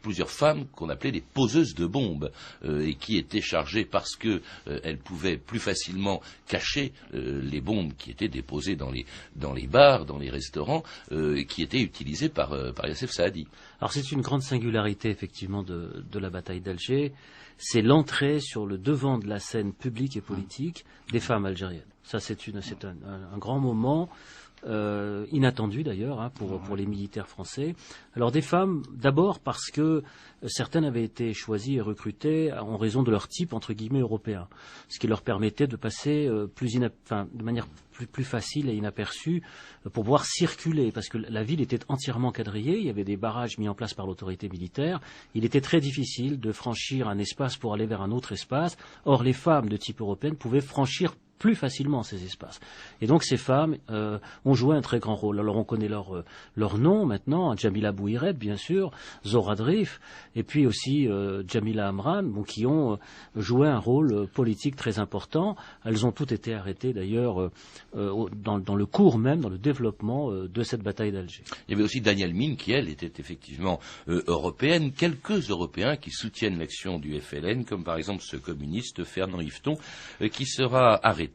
plusieurs femmes qu'on appelait les poseuses de bombes et qui étaient chargées parce que elles pouvaient plus facilement cacher les bombes qui étaient déposées dans les bars, dans les restaurants, qui étaient utilisées par Youssef Saadi. Alors c'est une grande singularité effectivement de la bataille d'Alger, c'est l'entrée sur le devant de la scène publique et politique des femmes algériennes. Ça c'est un grand moment. Inattendu d'ailleurs pour les militaires français. Alors des femmes, d'abord parce que certaines avaient été choisies et recrutées en raison de leur type entre guillemets européen, ce qui leur permettait de passer de manière plus facile et inaperçue pour pouvoir circuler, parce que la ville était entièrement quadrillée, il y avait des barrages mis en place par l'autorité militaire, il était très difficile de franchir un espace pour aller vers un autre espace. Or les femmes de type européenne pouvaient franchir plus facilement ces espaces. Et donc ces femmes ont joué un très grand rôle. Alors on connaît leur nom maintenant, Jamila Bouhired bien sûr, Zora Drif, et puis aussi Jamila Amran, qui ont joué un rôle politique très important. Elles ont toutes été arrêtées d'ailleurs dans le cours même, dans le développement de cette bataille d'Alger. Il y avait aussi Daniel Mine qui, elle, était effectivement européenne. Quelques Européens qui soutiennent l'action du FLN, comme par exemple ce communiste Fernand Yveton, qui sera arrêté